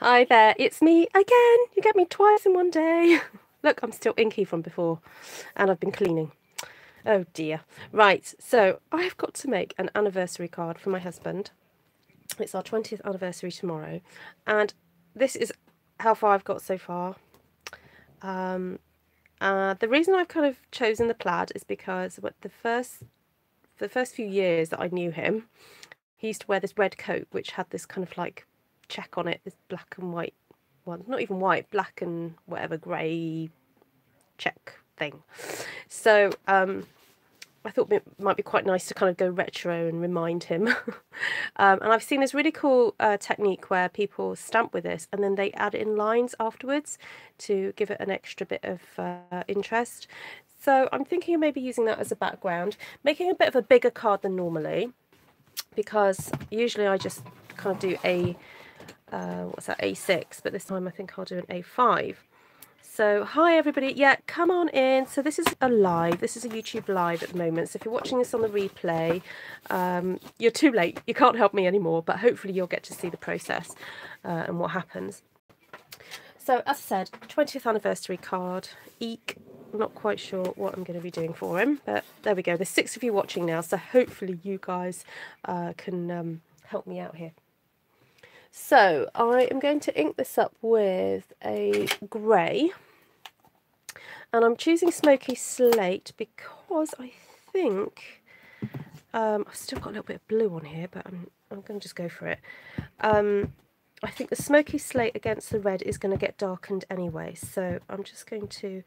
Hi there, it's me again. You get me twice in one day. Look, I'm still inky from before, and I've been cleaning. Oh dear. Right, so I've got to make an anniversary card for my husband. It's our 20th anniversary tomorrow, and this is how far I've got so far. The reason I've kind of chosen the plaid is because the first few years that I knew him, he used to wear this red coat which had this kind of like check on it, this black and white one, not even white, black and whatever grey check thing. So I thought it might be quite nice to kind of go retro and remind him. And I've seen this really cool technique where people stamp with this and then they add in lines afterwards to give it an extra bit of interest. So I'm thinking of maybe using that as a background, making a bit of a bigger card than normally, because usually I just kind of do a what's that, A6, but this time I think I'll do an A5. So hi everybody, yeah, come on in. So this is a live, this is a YouTube live at the moment, so if you're watching this on the replay, you're too late, you can't help me anymore, but hopefully you'll get to see the process and what happens. So as I said, 20th anniversary card, eek. I'm not quite sure what I'm going to be doing for him, but there we go. There's 6 of you watching now, so hopefully you guys can help me out here. So I am going to ink this up with a grey, and I'm choosing Smoky Slate because I think I've still got a little bit of blue on here, but I'm going to just go for it. I think the Smoky Slate against the red is going to get darkened anyway, so I'm just going to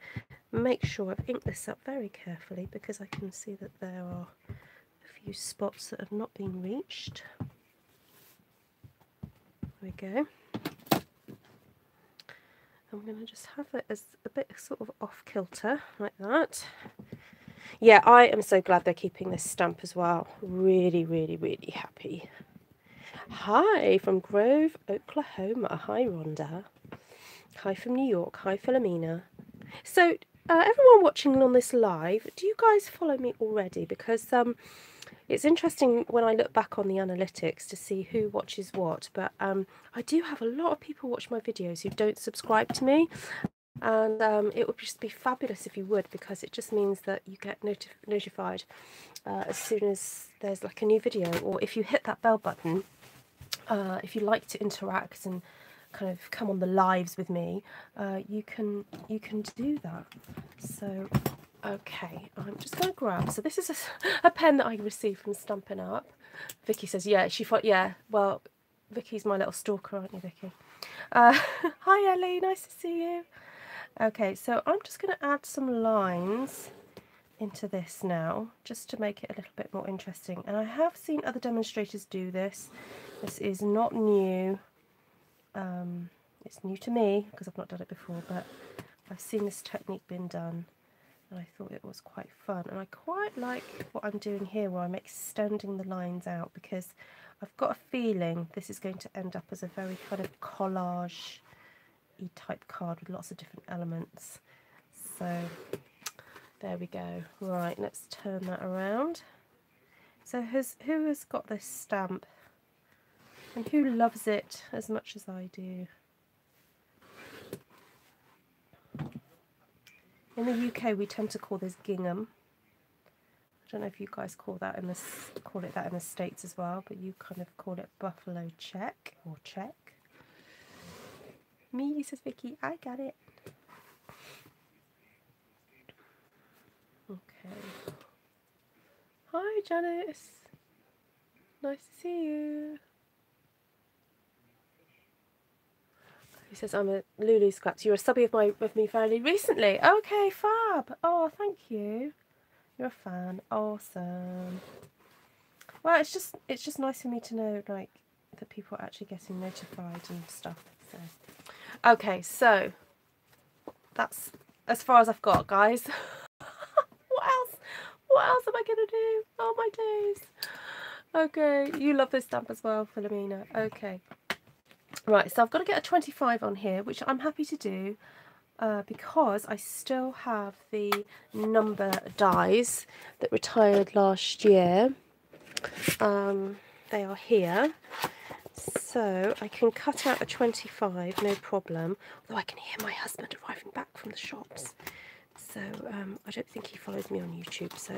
make sure I've inked this up very carefully because I can see that there are a few spots that have not been reached. There we go. I'm going to just have it as a bit sort of off kilter like that. Yeah, I am so glad they're keeping this stamp as well. Really, really, really happy. Hi from Grove, Oklahoma. Hi, Rhonda. Hi from New York. Hi, Philomena. So, everyone watching on this live, do you guys follow me already? Because it's interesting when I look back on the analytics to see who watches what, but I do have a lot of people watch my videos who don't subscribe to me, and it would just be fabulous if you would, because it just means that you get notified as soon as there's like a new video, or if you hit that bell button, if you like to interact and kind of come on the lives with me, you can do that. So okay, I'm just going to grab, so this is a pen that I received from Stampin' Up. Vicky says, yeah, yeah, well, Vicky's my little stalker, aren't you, Vicky? Hi, Ellie, nice to see you. Okay, so I'm just going to add some lines into this now, just to make it a little bit more interesting. And I have seen other demonstrators do this. This is not new. It's new to me, because I've not done it before, but I've seen this technique being done. And I thought it was quite fun, and I quite like what I'm doing here where I'm extending the lines out, because I've got a feeling this is going to end up as a very kind of collage-y type card with lots of different elements. So there we go. Right, let's turn that around. So who has got this stamp and who loves it as much as I do? In the UK, we tend to call this gingham. I don't know if you guys call it that in the States as well, but you kind of call it buffalo check or check. Me, says Vicky, I got it. Okay. Hi, Janice. Nice to see you. He says, I'm a Lulu Scraps. You're a subby of me fairly recently. Okay, fab. Oh, thank you. You're a fan. Awesome. Well, it's just nice for me to know, like, that people are actually getting notified and stuff. So, okay, so that's as far as I've got, guys. What else? What else am I gonna do? Oh my days. Okay, you love this stamp as well, Philomena. Okay. Right, so I've got to get a 25 on here, which I'm happy to do because I still have the number dies that retired last year. They are here. So I can cut out a 25, no problem. Although I can hear my husband arriving back from the shops. So I don't think he follows me on YouTube, so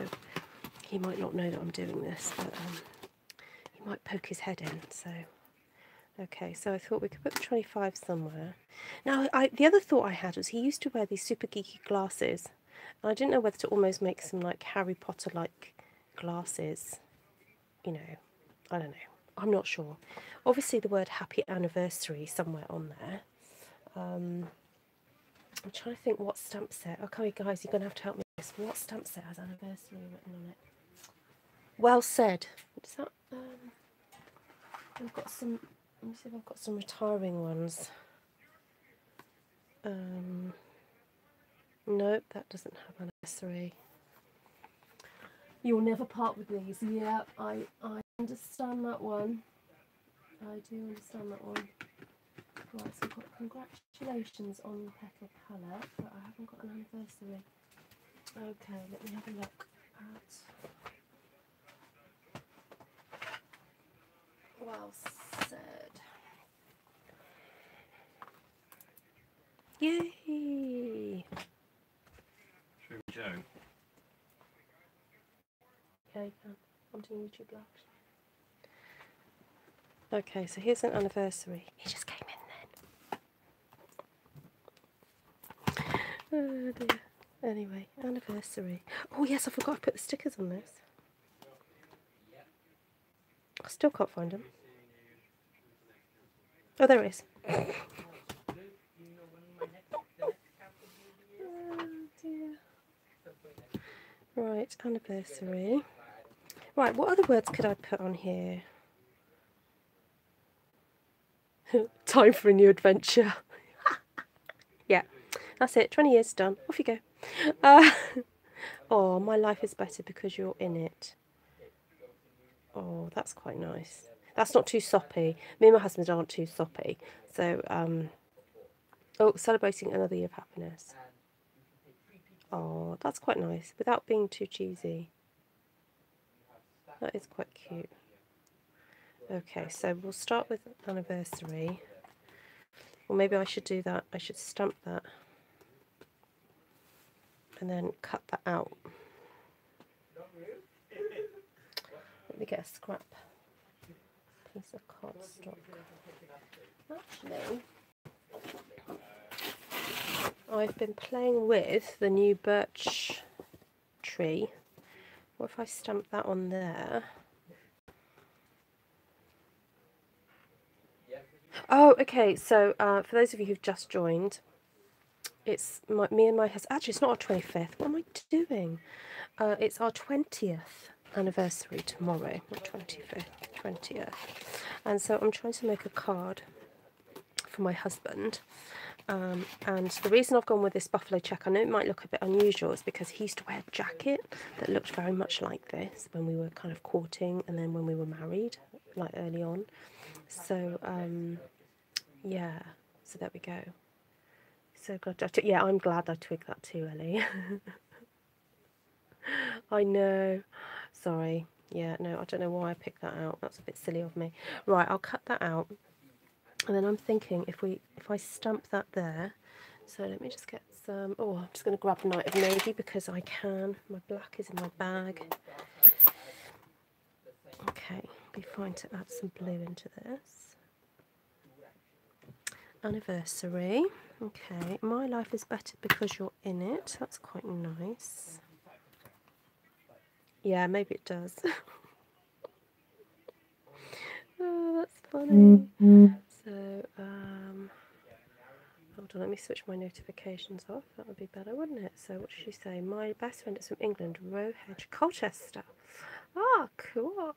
he might not know that I'm doing this, but he might poke his head in. So okay, so I thought we could put the 25 somewhere. Now, the other thought I had was he used to wear these super geeky glasses, and I didn't know whether to almost make some like Harry Potter-like glasses. You know, I don't know. I'm not sure. Obviously, the word happy anniversary somewhere on there. I'm trying to think what stamp set. Okay, guys, you're going to have to help me with this. What stamp set has anniversary written on it? Well said. Is that, I've got some, let me see if I've got some retiring ones. Nope, that doesn't have anniversary. You'll never part with these. Yeah, I understand that one. I do understand that one. Right, so I've got congratulations on the petal palette, but I haven't got an anniversary. Okay, let me have a look at... Well said. Yay! Should we go? Yeah, you can. I'm doing YouTube Live. Okay, so here's an anniversary. He just came in then. Oh dear. Anyway, anniversary. Oh yes, I forgot I put the stickers on this. I still can't find them. Oh, there it is. Oh dear. Right, anniversary. Right, what other words could I put on here? Time for a new adventure. Yeah, that's it. 20 years done. Off you go. Oh, my life is better because you're in it. Oh, that's quite nice. That's not too soppy. Me and my husband aren't too soppy. So, oh, celebrating another year of happiness. Oh, that's quite nice. Without being too cheesy. That is quite cute. Okay, so we'll start with anniversary. Or maybe I should do that. I should stamp that. And then cut that out. Let me get a scrap piece of cardstock. Actually, I've been playing with the new birch tree. What if I stamp that on there? Oh, okay, so for those of you who've just joined, it's me and my husband. Actually, it's not our 25th. What am I doing? It's our 20th anniversary tomorrow, not 25th, 20th. And so I'm trying to make a card for my husband. And the reason I've gone with this buffalo check, I know it might look a bit unusual, is because he used to wear a jacket that looked very much like this when we were kind of courting and then when we were married, like early on. So, yeah, so there we go. So glad yeah, I'm glad I twigged that too, Ellie. I know. Sorry. Yeah, no, I don't know why I picked that out. That's a bit silly of me. Right, I'll cut that out. And then I'm thinking if I stamp that there. So let me just get some. Oh, I'm just going to grab a night of navy because I can. My black is in my bag. Okay, be fine to add some blue into this. Anniversary. Okay, my life is better because you're in it. That's quite nice. Yeah, maybe it does. Oh, that's funny. So, hold on, let me switch my notifications off. That would be better, wouldn't it? So, what did she say? My best friend is from England, Rowhedge, Colchester. Ah, cool.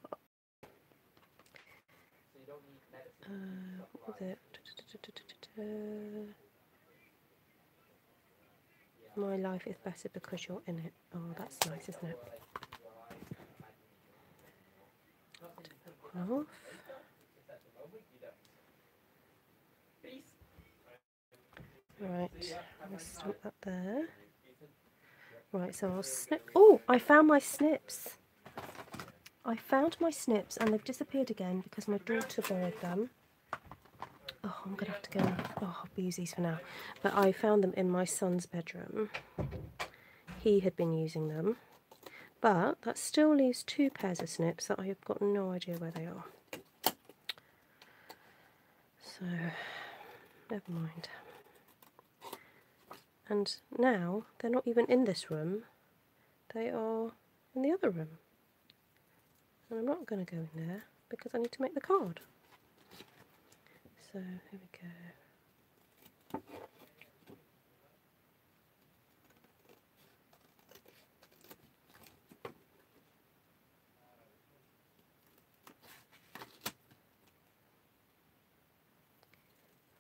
What was it? My life is better because you're in it. Oh, that's nice, isn't it? Off. Right, I'll stamp that there. Right, so I'll snip. Oh, I found my snips. I found my snips and they've disappeared again because my daughter borrowed them. Oh, I'm going to have to go, oh, I'll use these for now. But I found them in my son's bedroom. He had been using them. But that still leaves 2 pairs of snips that I have got no idea where they are. So, never mind. And now, they're not even in this room. They are in the other room. And I'm not going to go in there because I need to make the card. So, here we go.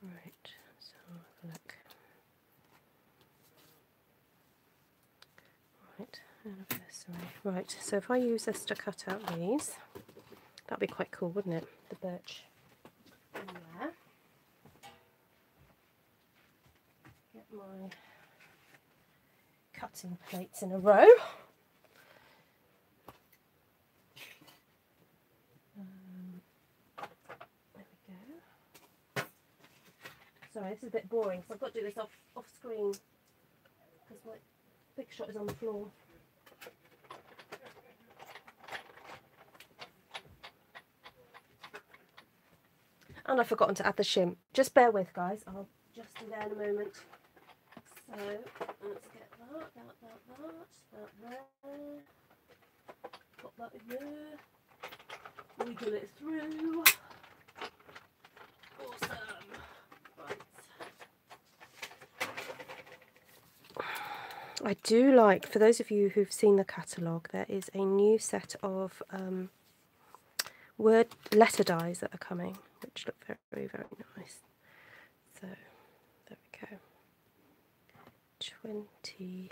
Right, so have a look. Right, anniversary. Right, so if I use this to cut out these, that'd be quite cool, wouldn't it? The birch in there. Get my cutting plates in a row. There we go. Sorry, this is a bit boring, so I've got to do this off screen because my big shot is on the floor. And I've forgotten to add the shim. Just bear with, guys. I'll just do that in a moment. So let's get that there. Put that in there. Wiggle it through. Awesome. Right. I do like, for those of you who've seen the catalogue, there is a new set of word letter dies that are coming, which look very, very nice. So there we go. 20th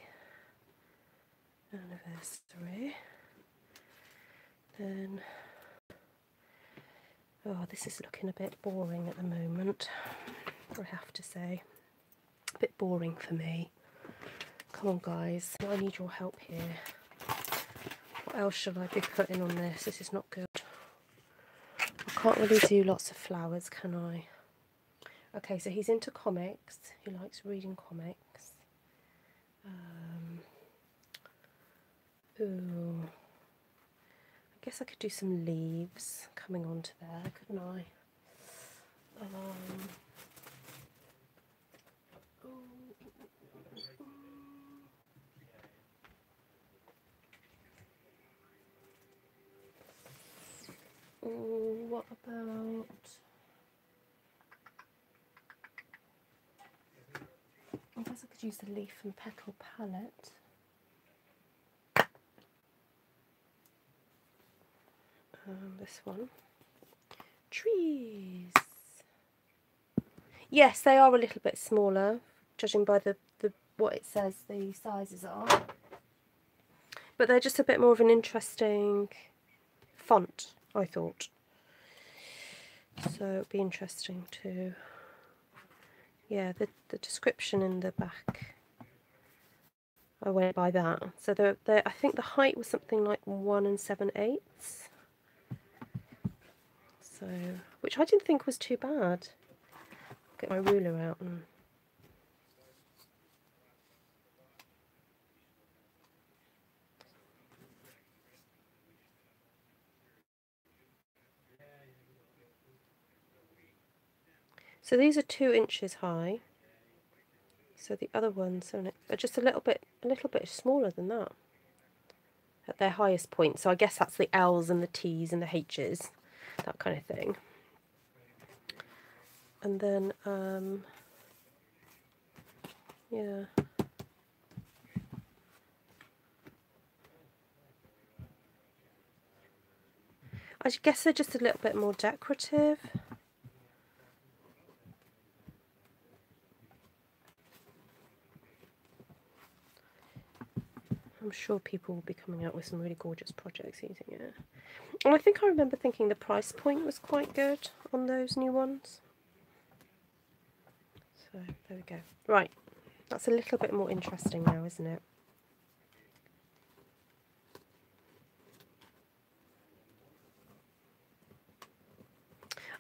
anniversary. Then, oh, this is looking a bit boring at the moment, I have to say. A bit boring for me. Come on, guys, I need your help here. What else should I be putting on this? This is not good. I can't really do lots of flowers, can I? Okay, so he's into comics. He likes reading comics. Ooh. I guess I could do some leaves coming onto there, couldn't I? What about... I guess I could use the leaf and petal palette. This one. Trees. Yes, they are a little bit smaller, judging by the what it says the sizes are. But they're just a bit more of an interesting font, I thought. So it'd be interesting to, yeah, the description in the back, I went by that. So I think the height was something like 1 7/8. So, which I didn't think was too bad. Get my ruler out and so these are 2 inches high. So the other ones are just a little bit smaller than that at their highest point. So I guess that's the L's and the T's and the H's, that kind of thing. And then yeah. I guess they're just a little bit more decorative. I'm sure people will be coming out with some really gorgeous projects using it. And I think I remember thinking the price point was quite good on those new ones. So there we go. Right, that's a little bit more interesting now, isn't it?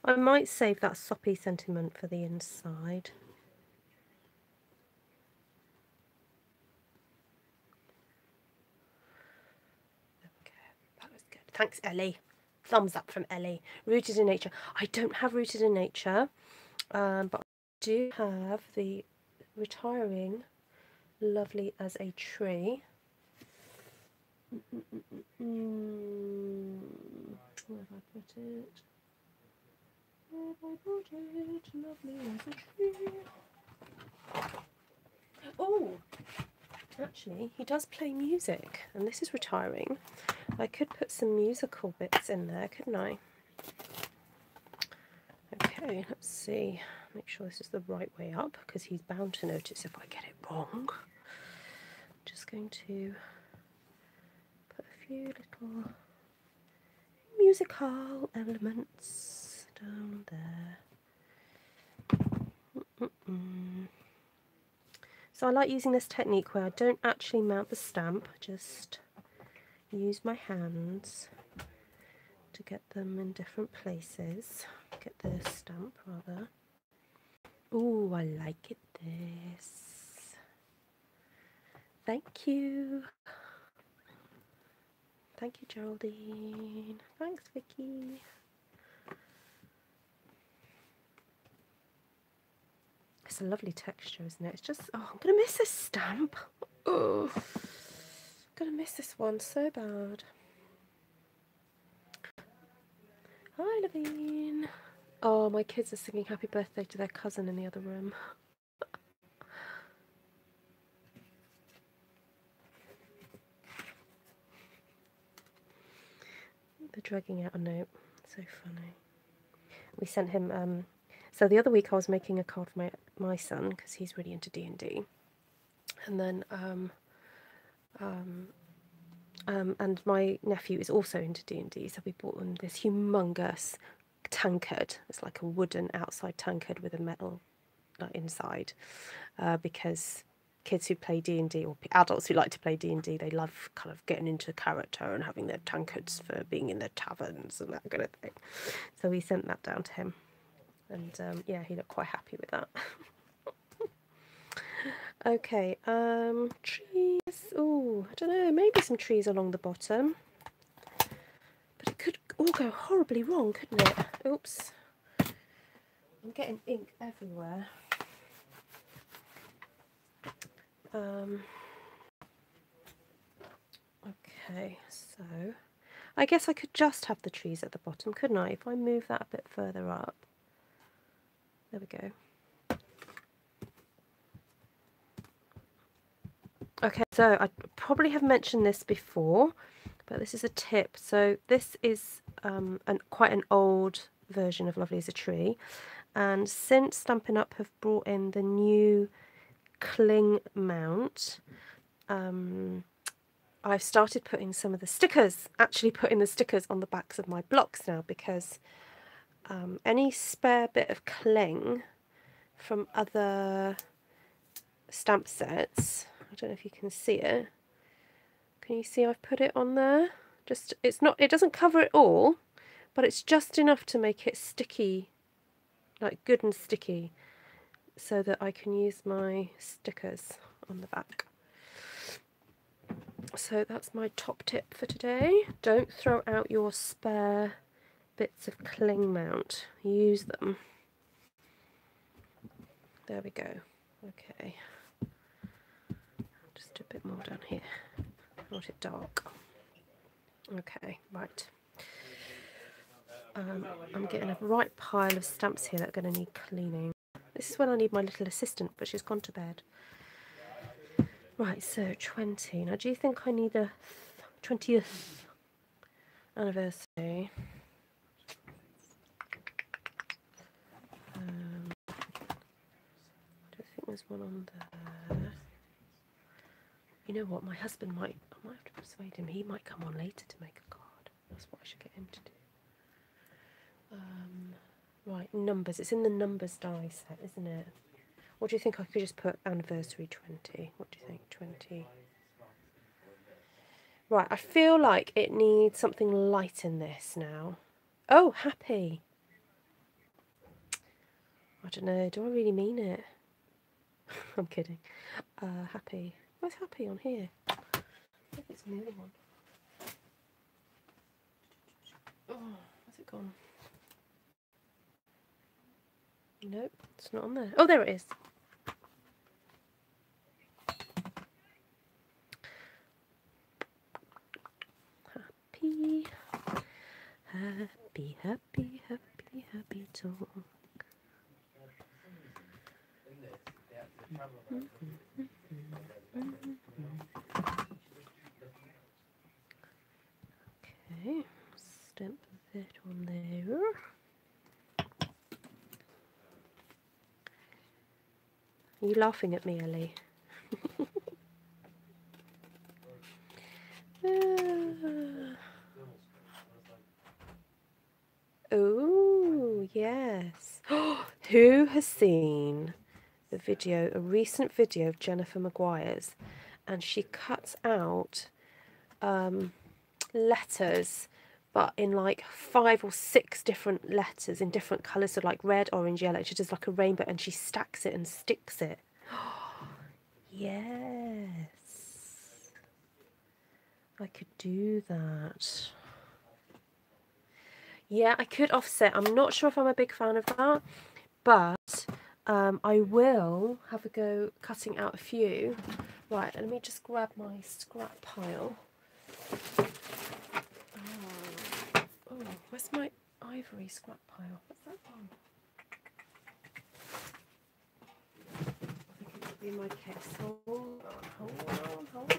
I might save that soppy sentiment for the inside. Okay, that was good. Thanks, Ellie. Thumbs up from Ellie. Rooted in Nature. I don't have Rooted in Nature, but I do have the Retiring Lovely as a Tree. Where have I put it? Where have I put it? Lovely as a tree. Oh, actually, he does play music, and this is retiring. I could put some musical bits in there, couldn't I? Okay, let's see. Make sure this is the right way up, because he's bound to notice if I get it wrong. Just going to put a few little musical elements down there. So I like using this technique where I don't actually mount the stamp, I just use my hands to get them in different places. Get the stamp rather. Ooh, I like it this. Thank you. Thank you, Geraldine. Thanks, Vicky. It's a lovely texture, isn't it? It's just, oh, I'm going to miss this stamp. Oh, I'm going to miss this one so bad. Hi, Levine. Oh, my kids are singing happy birthday to their cousin in the other room. They're dragging out a note. So funny. We sent him, so the other week I was making a card for my son, because he's really into D&D. And then, and my nephew is also into D&D, so we bought them this humongous tankard. It's like a wooden outside tankard with a metal inside, because kids who play D&D, or adults who like to play D&D, they love kind of getting into character and having their tankards for being in their taverns and that kind of thing. So we sent that down to him, and yeah, he looked quite happy with that. Okay, trees. Oh, I don't know, maybe some trees along the bottom, but it could all go horribly wrong, couldn't it? Oops, I'm getting ink everywhere. Okay, so I guess I could just have the trees at the bottom, couldn't I? If I move that a bit further up. There we go. Okay, so I probably have mentioned this before, but this is a tip. So this is quite an old version of Lovely as a Tree, and since Stampin' Up have brought in the new cling mount, I've started putting some of the stickers, actually putting the stickers on the backs of my blocks now, because any spare bit of cling from other stamp sets, I don't know if you can see it. Can you see I've put it on there? Just, it doesn't cover it all, but it's just enough to make it sticky, like good and sticky, so that I can use my stickers on the back. So that's my top tip for today. Don't throw out your spare bits of cling mount. Use them. There we go. Okay. Just do a bit more down here. I want it dark. Okay, right. I'm getting a right pile of stamps here that are going to need cleaning. This is when I need my little assistant, but she's gone to bed. Right, so 20. Now, do you think I need a 20th anniversary? I don't think there's one on there. You know what? My husband I might have to persuade him. He might come on later to make a card. That's what I should get him to do. Right, numbers. It's in the numbers die set, isn't it? Or do you think I could just put anniversary 20? What do you think? 20. Right, I feel like it needs something light in this now. Oh, happy. I don't know, do I really mean it? I'm kidding. Happy. Where's happy on here? I think it's a new one. Oh, where's it gone? Nope, it's not on there. Oh, there it is. Happy, happy, happy, happy, happy talk. Okay, stamp that on there. Are you laughing at me, Ellie? Oh, yes. Who has seen the video, a recent video of Jennifer Maguire's, and she cuts out letters, but in like 5 or 6 different letters in different colours, so like red, orange, yellow. She does like a rainbow and she stacks it and sticks it. Yes, I could do that. Yeah, I could offset. I'm not sure if I'm a big fan of that, but I will have a go cutting out a few. Right, let me just grab my scrap pile. Oh, where's my ivory scrap pile? What's that one? I think it could be my case. Hold on, hold on, hold on.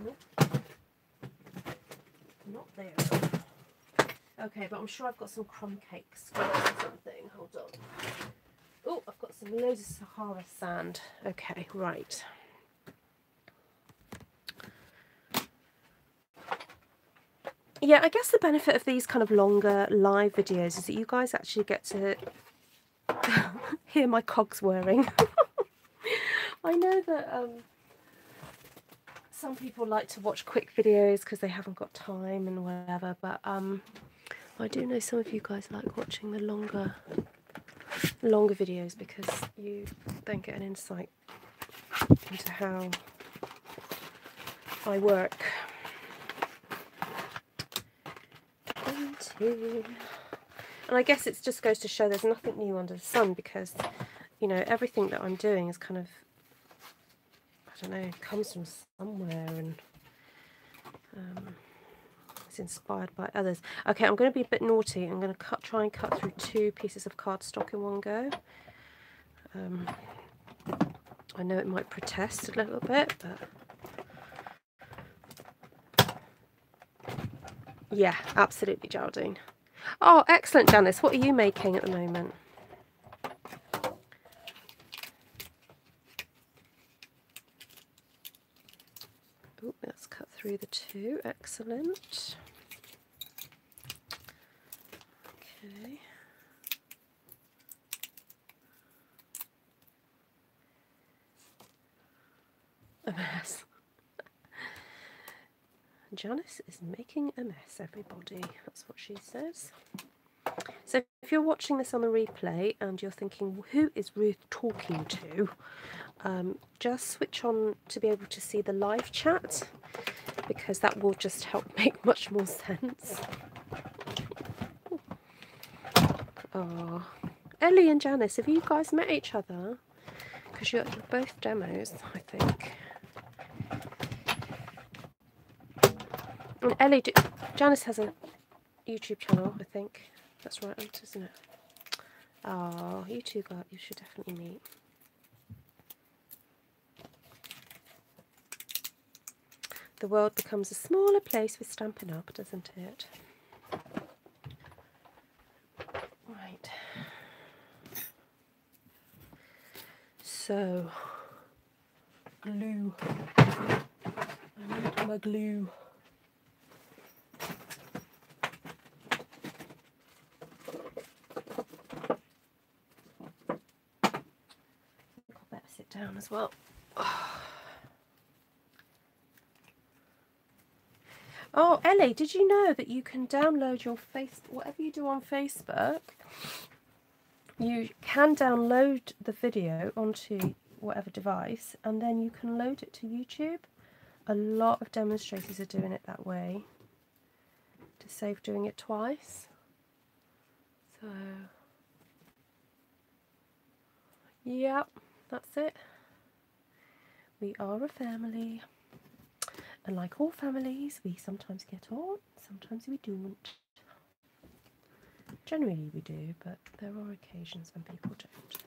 Nope. Not there. Okay, but I'm sure I've got some crumb cakes or something. Hold on. Oh, I've got some loads of Sahara sand. Okay, right. Yeah, I guess the benefit of these kind of longer live videos is that you guys actually get to hear my cogs whirring. I know that some people like to watch quick videos because they haven't got time and whatever, but I do know some of you guys like watching the longer videos because you then get an insight into how I work. And I guess it just goes to show there's nothing new under the sun, because, you know, everything that I'm doing is kind of, I don't know, comes from somewhere and it's inspired by others. Okay, I'm going to be a bit naughty. I'm going to try and cut through 2 pieces of cardstock in one go. I know it might protest a little bit, but yeah, absolutely, Geraldine. Oh, excellent, Janice. What are you making at the moment? Oh, let's cut through the 2. Excellent. Okay. A mess. Janice is making a mess, everybody. That's what she says. So if you're watching this on the replay and you're thinking, who is Ruth talking to? Just switch on to be able to see the live chat, because that will just help make much more sense. Oh, Ellie and Janice, have you guys met each other? Because you're both demos, I think. And Ellie, Janice has a YouTube channel, I think. That's right, isn't it? Oh, you two guys, you should definitely meet. The world becomes a smaller place with Stampin' Up, doesn't it? Right. So, glue. I need my glue. I'll better sit down as well. Oh, Ellie, did you know that you can download your whatever you do on Facebook, you can download the video onto whatever device and then you can load it to YouTube? A lot of demonstrators are doing it that way to save doing it twice. So, yep, that's it. We are a family. And like all families, we sometimes get on, sometimes we don't. Generally we do, but there are occasions when people don't.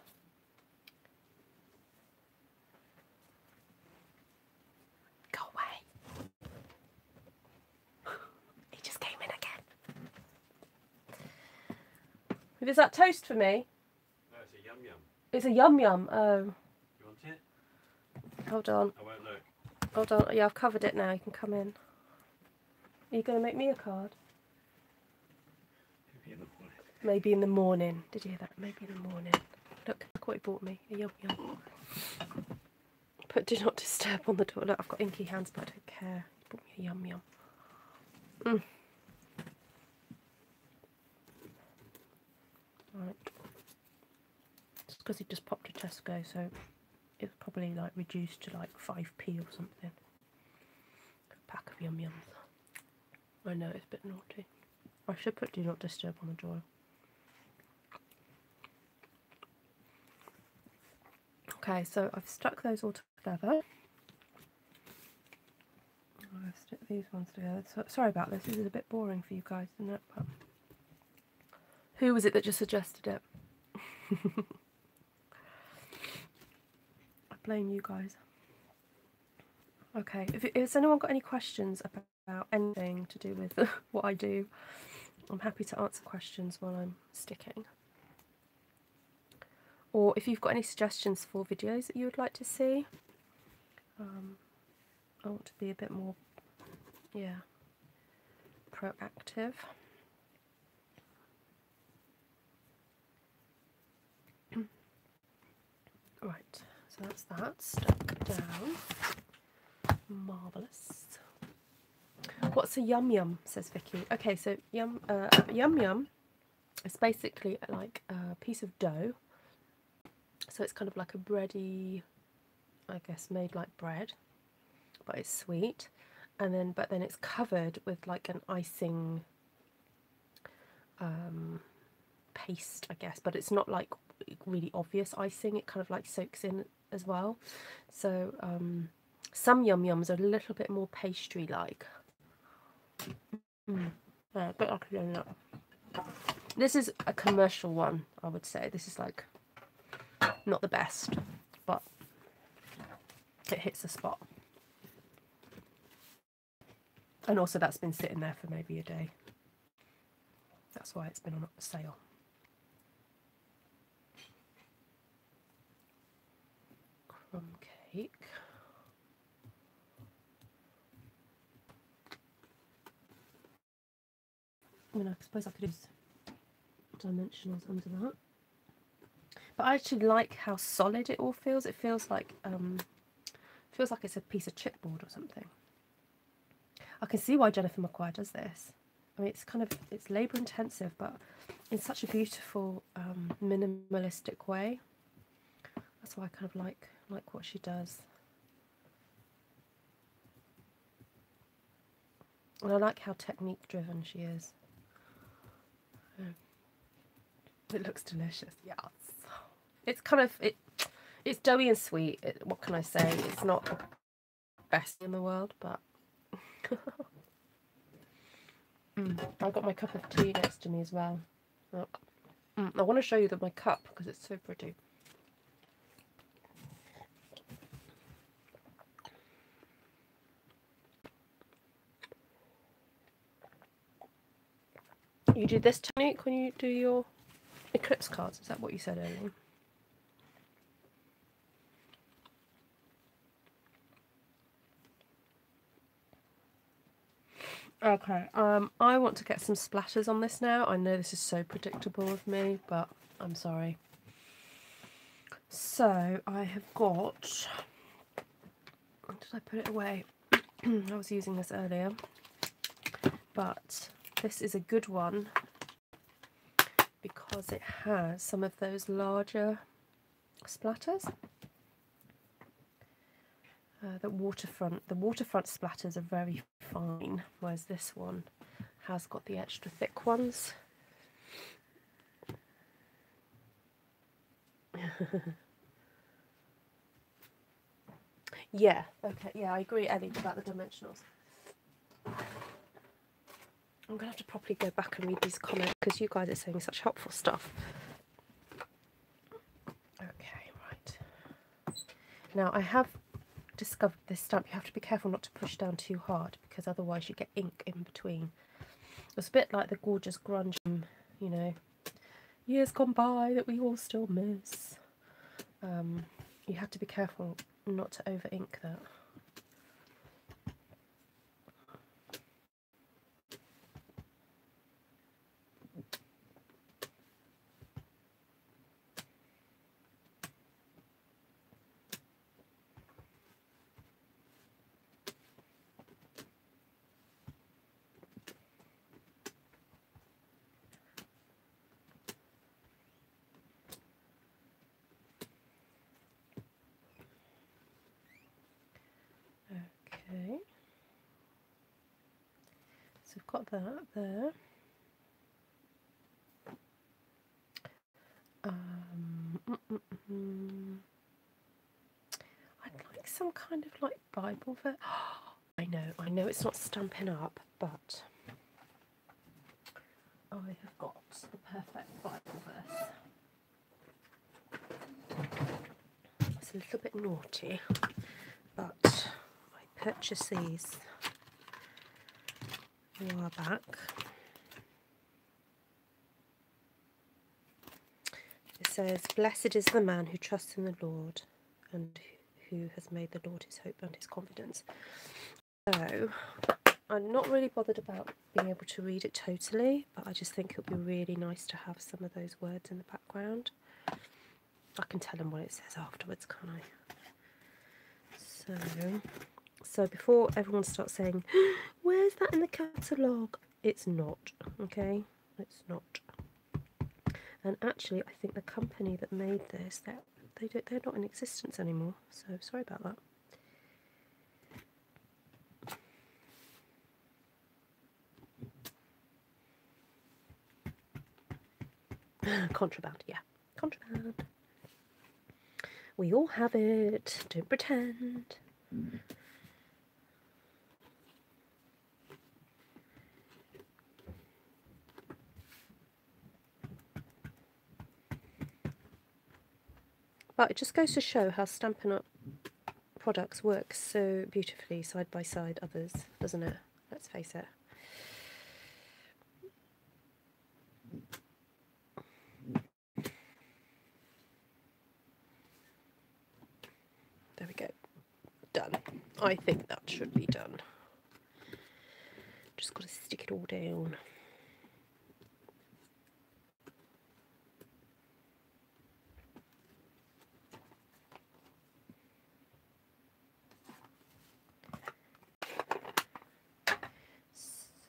Go away. He just came in again. Is that toast for me? No, it's a yum yum. It's a yum yum. Oh. You want it? Hold on. I won't look. Hold on. Yeah, I've covered it now. You can come in. Are you going to make me a card? Maybe in the morning. Maybe in the morning. Did you hear that? Maybe in the morning. Look what he bought me. A yum yum. Put do not disturb on the door. Look, I've got inky hands, but I don't care. He bought me a yum yum. Right. It's because he just popped to Tesco, so it's probably like reduced to like 5p or something. A pack of yum yums. I know it's a bit naughty. I should put do not disturb on the door. Okay, so I've stuck those all together. I've stuck these ones together. So, sorry about this. This is a bit boring for you guys, isn't it? But who was it that just suggested it? I blame you guys. Okay, has anyone got any questions about anything to do with what I do? I'm happy to answer questions while I'm sticking. Or if you've got any suggestions for videos that you would like to see. I want to be a bit more, yeah, proactive. Right, so that's that stuck down. Marvellous. What's a yum yum, says Vicky. Okay, so yum yum is basically like a piece of dough. So it's kind of like a bready, I guess, made like bread, but it's sweet. And then, but then it's covered with like an icing paste, I guess, but it's not like really obvious icing. It kind of like soaks in as well. So some yum yums are a little bit more pastry like. Yeah, a bit like a donut. This is a commercial one, I would say. This is like not the best, but it hits the spot. And also that's been sitting there for maybe a day. That's why it's been on sale. Crumb cake. I mean, I suppose I could use dimensionals under that. But I actually like how solid it all feels. It feels like it's a piece of chipboard or something. I can see why Jennifer McQuire does this. I mean, it's labour intensive, but in such a beautiful, minimalistic way. That's why I kind of like what she does. And I like how technique driven she is. It looks delicious. Yes. It's kind of it's doughy and sweet. What can I say? It's not the best in the world, but I've got my cup of tea next to me as well. Look. I want to show you my cup because it's so pretty. You do this technique when you do your eclipse cards, is that what you said earlier? Okay, I want to get some splatters on this now. I know this is so predictable of me, but I'm sorry. So I have got, did I put it away? I was using this earlier. but this is a good one because it has some of those larger splatters. The waterfront splatters are very fine, whereas this one has got the extra thick ones. Yeah, okay, yeah, I agree, Ellie, about the dimensionals. I'm going to have to properly go back and read these comments because you guys are saying such helpful stuff. Okay, right. Now, I have discovered this stamp. You have to be careful not to push down too hard because otherwise you get ink in between. It's a bit like the gorgeous grunge, you know, years gone by that we all still miss. You have to be careful not to over ink that. Okay, so we've got that there. I'd like some kind of like Bible verse. I know it's not Stampin' Up, but I have got the perfect Bible verse. It's a little bit naughty, but I purchased these a while back. It says, "Blessed is the man who trusts in the Lord and who has made the Lord his hope and his confidence." So I'm not really bothered about being able to read it totally, but I just think it would be really nice to have some of those words in the background. I can tell them what it says afterwards, can't I? So before everyone starts saying, "Where's that in the catalogue?" It's not, okay? It's not. And actually, I think the company that made this, they're not in existence anymore. So sorry about that. Contraband, yeah, contraband. We all have it. Don't pretend. But it just goes to show how Stampin' Up products work so beautifully side by side others, doesn't it? Let's face it. There we go. Done. I think that should be done. Just got to stick it all down.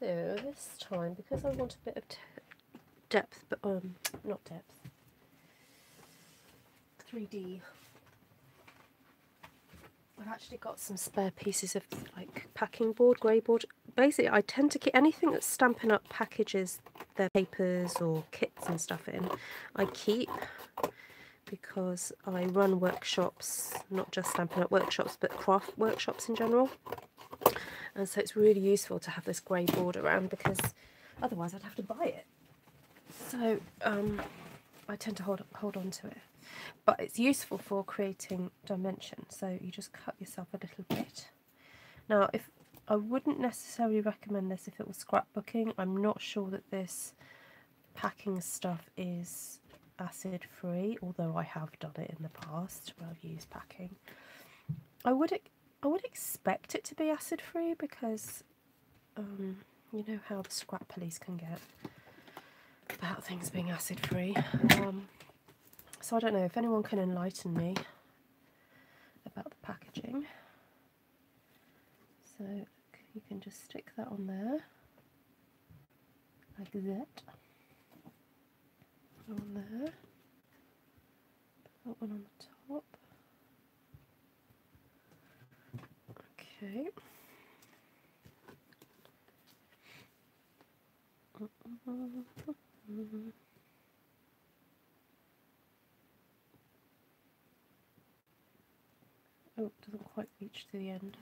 So this time, because I want a bit of depth, but not depth, 3D, I've actually got some spare pieces of like packing board, grey board. Basically, I tend to keep anything that Stampin' Up packages their papers or kits and stuff in, I keep, because I run workshops, not just Stampin' Up workshops, but craft workshops in general. And so it's really useful to have this grey board around because otherwise I'd have to buy it. So I tend to hold on to it. But it's useful for creating dimension. So you just cut yourself a little bit. Now, if I wouldn't necessarily recommend this if it was scrapbooking. I'm not sure that this packing stuff is acid free, although I have done it in the past where I've used packing. I would expect it to be acid free because you know how the scrap police can get about things being acid free. So I don't know if anyone can enlighten me about the packaging. So you can just stick that on there. like that. On there. Put that one on the top. Okay. Oh, it doesn't quite reach to the end.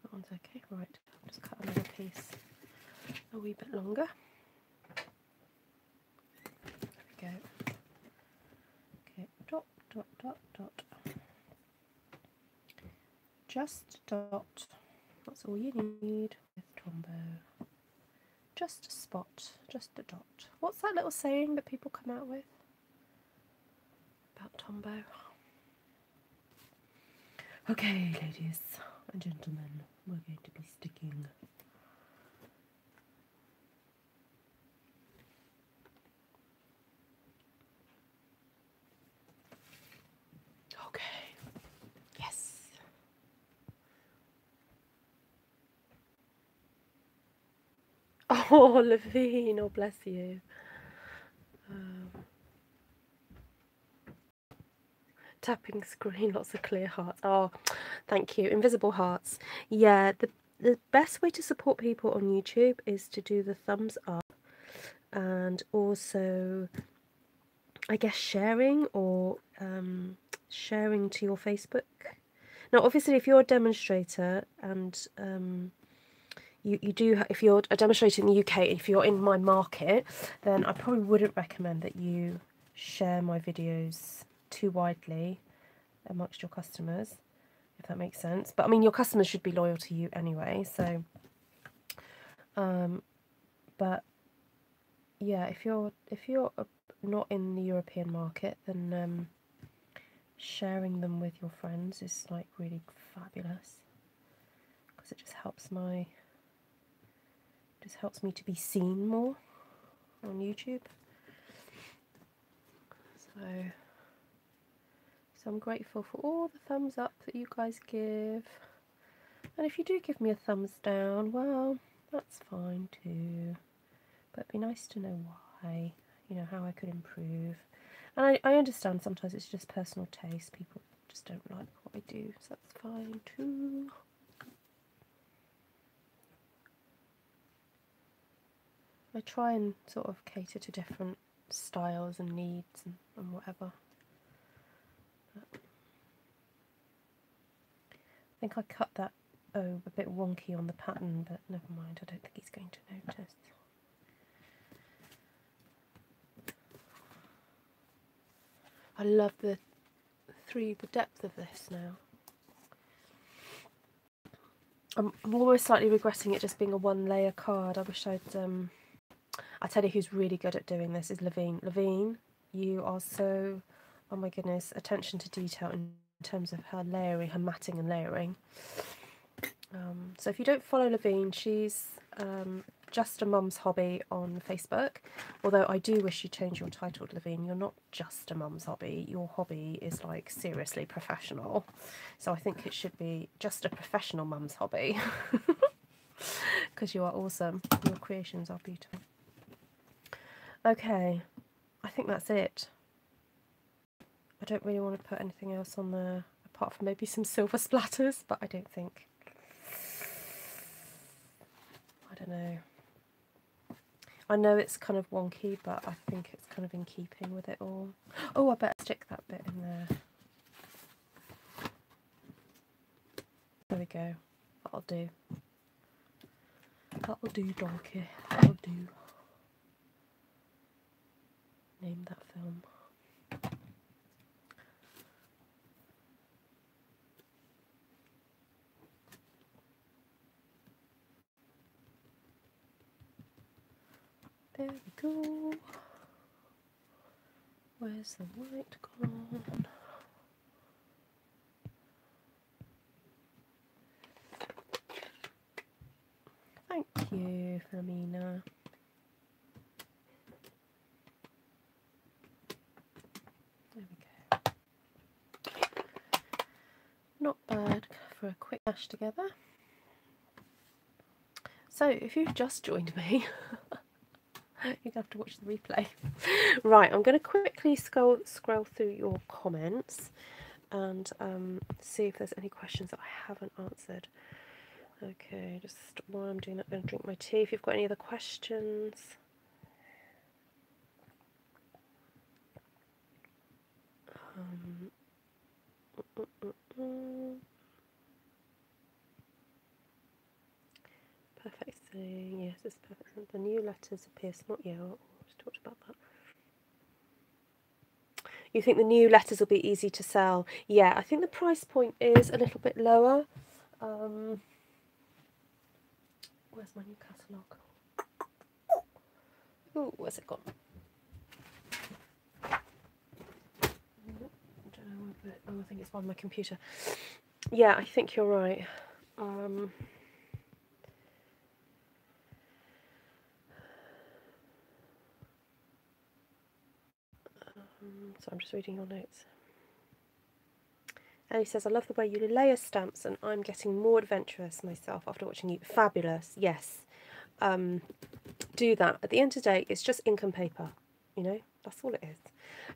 That one's okay, right. I'll just cut another piece a wee bit longer. There we go. Okay, dot, dot, dot, dot. Just a dot. That's all you need with Tombow. Just a spot, just a dot. What's that little saying that people come out with about Tombow? Okay, ladies and gentlemen, we're going to be sticking. Okay, yes. Oh, Levine, oh bless you. Tapping screen, lots of clear hearts. Oh, thank you. Invisible hearts. Yeah, the best way to support people on YouTube is to do the thumbs up and also, I guess, sharing or sharing to your Facebook. Now, obviously, if you're a demonstrator and you do, if you're a demonstrator in the UK, if you're in my market, then I probably wouldn't recommend that you share my videos too widely amongst your customers, if that makes sense. But I mean, your customers should be loyal to you anyway, so but yeah, if you're not in the European market, then sharing them with your friends is like really fabulous, because it just helps me to be seen more on YouTube. So I'm grateful for all the thumbs up that you guys give. And if you do give me a thumbs down, well, that's fine too. But it'd be nice to know why, you know, how I could improve. And I understand sometimes it's just personal taste. People just don't like what I do, so that's fine too. I try and sort of cater to different styles and needs and whatever. But I think I cut that a bit wonky on the pattern, but never mind, I don't think he's going to notice. I love the depth of this now. I'm almost slightly regretting it just being a one layer card. I wish I'll tell you who's really good at doing this is Levine. Levine, you are so, oh my goodness, attention to detail in terms of her layering, her matting and layering. So if you don't follow Levine, she's just a mum's hobby on Facebook. Although I do wish you change your title to Levine. You're not just a mum's hobby. Your hobby is like seriously professional. So I think it should be just a professional mum's hobby. Because you are awesome. Your creations are beautiful. Okay, I think that's it. I don't really want to put anything else on there apart from maybe some silver splatters, but I don't think. I don't know. I know it's kind of wonky, but I think it's kind of in keeping with it all. Oh, I better stick that bit in there. There we go. That'll do. That'll do, donkey. That'll do. Name that film. There we go. Where's the white gone? Thank you, Philomena. Not bad for a quick dash together. So if you've just joined me, you'd have to watch the replay. Right, I'm going to quickly scroll through your comments and see if there's any questions that I haven't answered. Okay, just while I'm doing that, I'm going to drink my tea. If you've got any other questions. Perfect thing, yes, it's perfect. The new letters appear small. Yeah, we just talked about that. You think the new letters will be easy to sell? Yeah, I think the price point is a little bit lower. Where's my new catalogue? Oh, where's it gone? I don't know where, oh, I think it's on my computer. Yeah, I think you're right. So I'm just reading your notes. Ellie says, I love the way you layer stamps and I'm getting more adventurous myself after watching you. Fabulous. Yes. Do that. At the end of the day, it's just ink and paper. You know, that's all it is.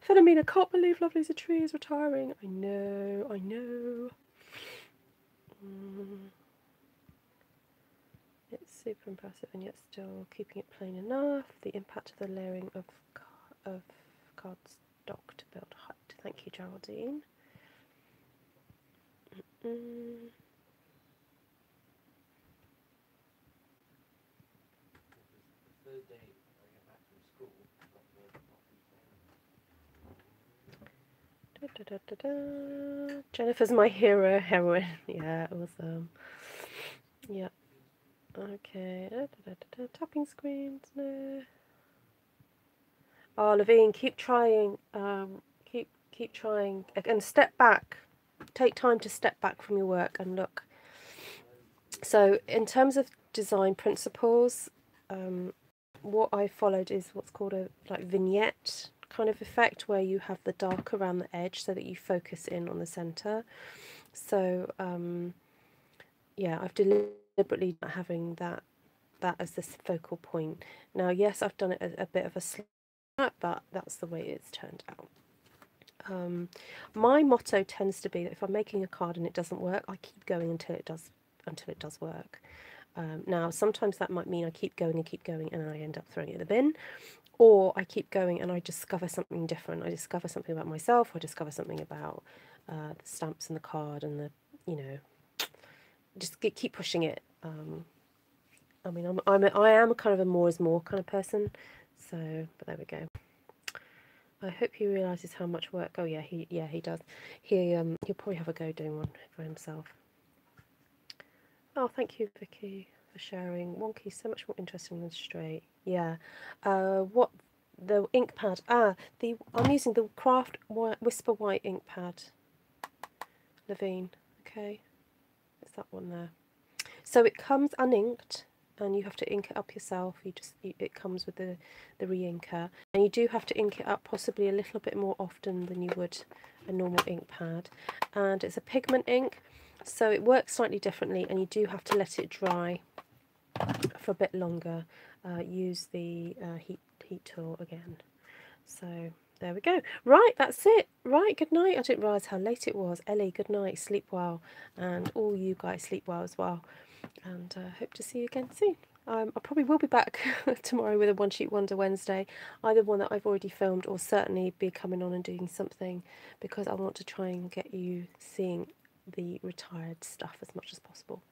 Philomena, I can't believe Lovely's a Tree is retiring. I know, I know. It's super impressive and yet still keeping it plain enough. The impact of the layering of cardstock to build height. Thank you, Geraldine. Jennifer's my heroine. Yeah, awesome. Yeah. Okay. Tapping screens. No. Oh, Levine, keep trying. Keep trying. And step back. Take time to step back from your work and look. So, in terms of design principles, what I followed is what's called a vignette kind of effect, where you have the dark around the edge so that you focus in on the center. So yeah, I've deliberately not having that as this focal point. Now, yes, I've done it a bit of a slap, but that's the way it's turned out. My motto tends to be that if I'm making a card and it doesn't work, I keep going until it does work. Now, sometimes that might mean I keep going and I end up throwing it in the bin, or I keep going and I discover something different. I discover something about myself. I discover something about the stamps and the card and the, you know, just keep pushing it. I mean, I am kind of a more is more kind of person. So, but there we go. I hope he realises how much work. Oh yeah, he does. He'll probably have a go doing one for himself. Oh, thank you, Vicky, for sharing. Wonky, so much more interesting than straight. Yeah. What the ink pad? I'm using the Craft Whisper White ink pad. Levine. Okay, it's that one there. So it comes uninked, and you have to ink it up yourself. It comes with the re-inker, and you do have to ink it up possibly a little bit more often than you would a normal ink pad. And it's a pigment ink, so it works slightly differently, and you do have to let it dry for a bit longer. Use the heat tool again. So there we go. Right, that's it. Right, good night. I didn't realise how late it was. Ellie, good night. Sleep well, and all you guys sleep well as well. And hope to see you again soon. I probably will be back tomorrow with a One Sheet Wonder Wednesday, either one that I've already filmed or certainly be coming on and doing something, because I want to try and get you seeing the retired stuff as much as possible.